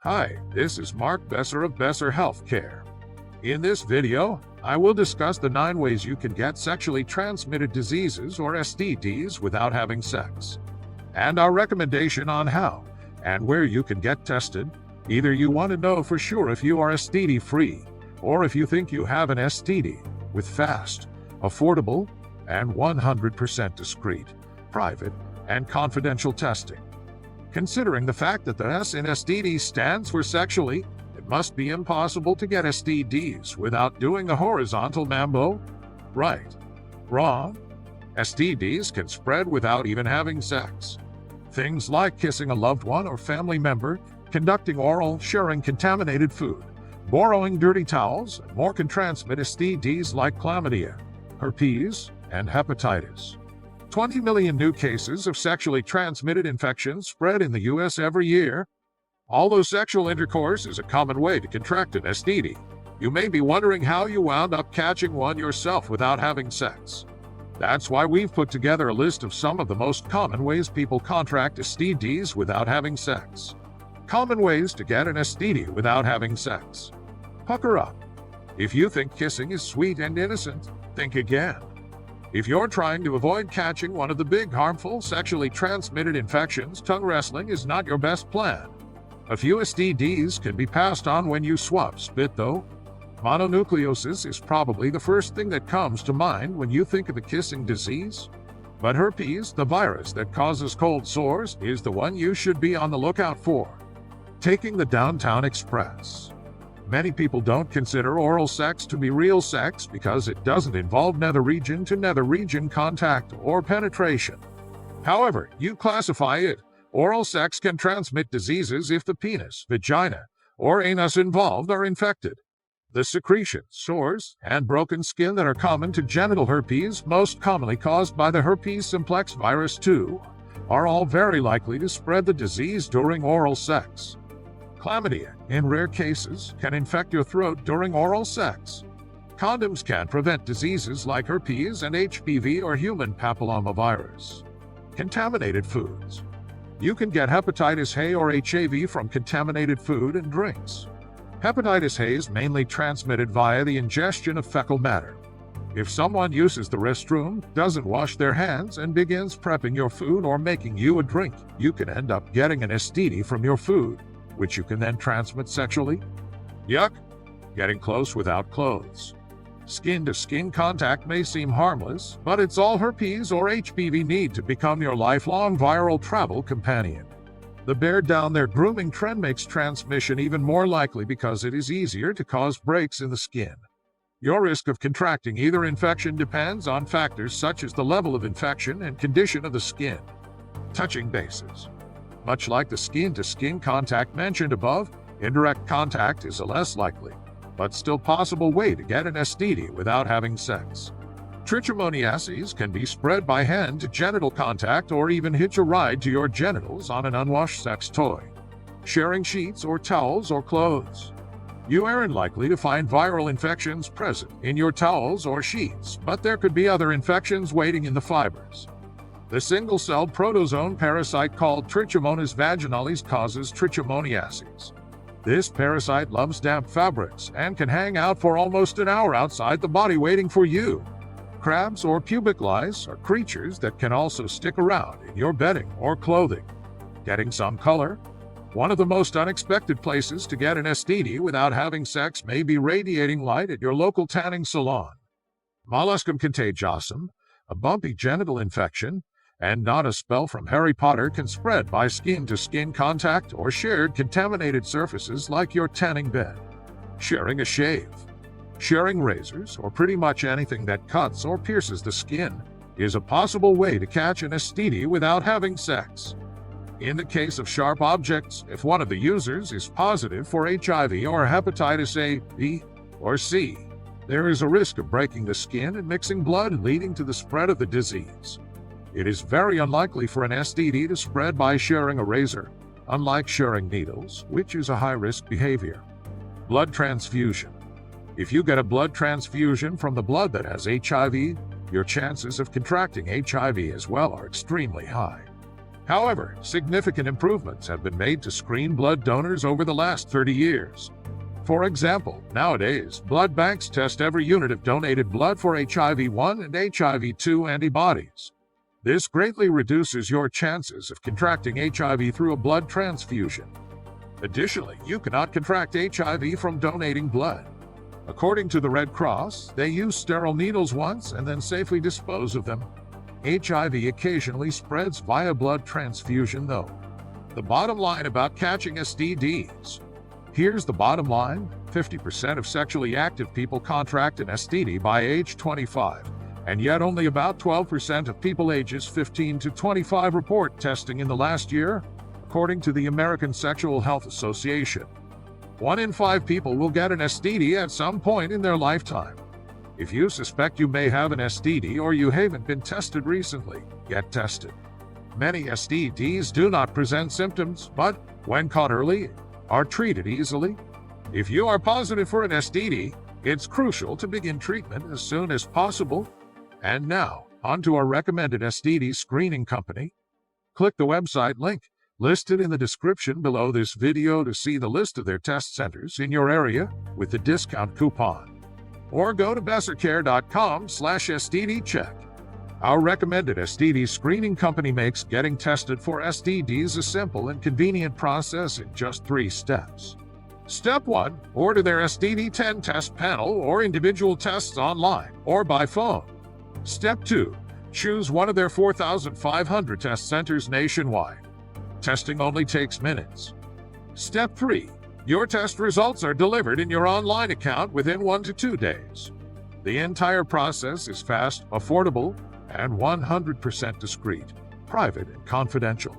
Hi, this is Mark Besser of Besser Healthcare. In this video, I will discuss the 9 ways you can get sexually transmitted diseases or STDs without having sex, and our recommendation on how and where you can get tested. Either you want to know for sure if you are STD-free, or if you think you have an STD, with fast, affordable, and 100% discreet, private, and confidential testing. Considering the fact that the S in STD stands for sexually, it must be impossible to get STDs without doing a horizontal mambo. Right. Wrong. STDs can spread without even having sex. Things like kissing a loved one or family member, conducting oral, sharing contaminated food, borrowing dirty towels, and more can transmit STDs like chlamydia, herpes, and hepatitis. 20 million new cases of sexually transmitted infections spread in the U.S. every year. Although sexual intercourse is a common way to contract an STD, you may be wondering how you wound up catching one yourself without having sex. That's why we've put together a list of some of the most common ways people contract STDs without having sex. Common ways to get an STD without having sex. Pucker up. If you think kissing is sweet and innocent, think again. If you're trying to avoid catching one of the big harmful sexually transmitted infections, tongue wrestling is not your best plan. A few STDs can be passed on when you swap spit, though. Mononucleosis is probably the first thing that comes to mind when you think of a kissing disease. But herpes, the virus that causes cold sores, is the one you should be on the lookout for. Taking the downtown express. Many people don't consider oral sex to be real sex because it doesn't involve nether region to nether region contact or penetration. However, you classify it. Oral sex can transmit diseases if the penis, vagina, or anus involved are infected. The secretions, sores, and broken skin that are common to genital herpes, most commonly caused by the herpes simplex virus 2, are all very likely to spread the disease during oral sex. Chlamydia, in rare cases, can infect your throat during oral sex. Condoms can prevent diseases like herpes and HPV or human papillomavirus. Contaminated foods. You can get hepatitis A or HAV from contaminated food and drinks. Hepatitis A is mainly transmitted via the ingestion of fecal matter. If someone uses the restroom, doesn't wash their hands, and begins prepping your food or making you a drink, you can end up getting an STD from your food, which you can then transmit sexually. Yuck! Getting close without clothes. Skin-to-skin contact may seem harmless, but it's all herpes or HPV need to become your lifelong viral travel companion. The bear down there grooming trend makes transmission even more likely because it is easier to cause breaks in the skin. Your risk of contracting either infection depends on factors such as the level of infection and condition of the skin. Touching bases. Much like the skin-to-skin contact mentioned above, indirect contact is a less likely, but still possible way to get an STD without having sex. Trichomoniasis can be spread by hand-to-genital contact or even hitch a ride to your genitals on an unwashed sex toy. Sharing sheets or towels or clothes. You aren't likely to find viral infections present in your towels or sheets, but there could be other infections waiting in the fibers. The single-celled protozoan parasite called Trichomonas vaginalis causes trichomoniasis. This parasite loves damp fabrics and can hang out for almost an hour outside the body waiting for you. Crabs or pubic lice are creatures that can also stick around in your bedding or clothing. Getting some color. One of the most unexpected places to get an STD without having sex may be radiating light at your local tanning salon. Molluscum contagiosum, a bumpy genital infection, and not a spell from Harry Potter, can spread by skin-to-skin contact or shared contaminated surfaces like your tanning bed. Sharing a shave. Sharing razors, or pretty much anything that cuts or pierces the skin, is a possible way to catch an STD without having sex. In the case of sharp objects, if one of the users is positive for HIV or hepatitis A, B, or C, there is a risk of breaking the skin and mixing blood, leading to the spread of the disease. It is very unlikely for an STD to spread by sharing a razor, unlike sharing needles, which is a high-risk behavior. Blood transfusion. If you get a blood transfusion from the blood that has HIV, your chances of contracting HIV as well are extremely high. However, significant improvements have been made to screen blood donors over the last 30 years. For example, nowadays, blood banks test every unit of donated blood for HIV-1 and HIV-2 antibodies. This greatly reduces your chances of contracting HIV through a blood transfusion. Additionally, you cannot contract HIV from donating blood. According to the Red Cross, they use sterile needles once and then safely dispose of them. HIV occasionally spreads via blood transfusion, though. The bottom line about catching STDs. Here's the bottom line: 50% of sexually active people contract an STD by age 25, and yet only about 12% of people ages 15 to 25 report testing in the last year, according to the American Sexual Health Association. 1 in 5 people will get an STD at some point in their lifetime. If you suspect you may have an STD or you haven't been tested recently, get tested. Many STDs do not present symptoms, but, when caught early, are treated easily. If you are positive for an STD, it's crucial to begin treatment as soon as possible. And now, on to our recommended STD screening company. Click the website link listed in the description below this video to see the list of their test centers in your area with the discount coupon. Or go to bessercare.com/STDcheck. Our recommended STD screening company makes getting tested for STDs a simple and convenient process in just 3 steps. Step 1. Order their STD-10 test panel or individual tests online or by phone. Step 2. Choose one of their 4,500 test centers nationwide. Testing only takes minutes. Step 3. Your test results are delivered in your online account within 1 to 2 days. The entire process is fast, affordable, and 100% discreet, private, and confidential.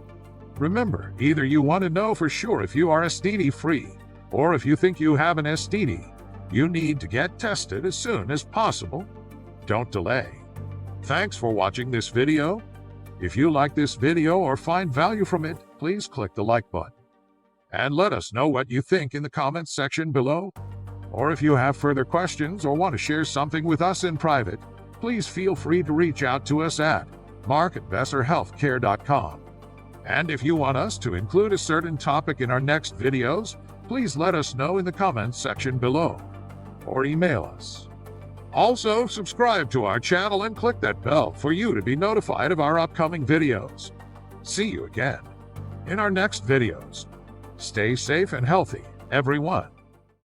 Remember, either you want to know for sure if you are STD-free, or if you think you have an STD, you need to get tested as soon as possible. Don't delay. Thanks for watching this video. If you like this video or find value from it, please click the like button. And let us know what you think in the comments section below. Or if you have further questions or want to share something with us in private, please feel free to reach out to us at mark@besserhealthcare.com. And if you want us to include a certain topic in our next videos, please let us know in the comments section below, or email us. Also, subscribe to our channel and click that bell for you to be notified of our upcoming videos. See you again in our next videos. Stay safe and healthy, everyone.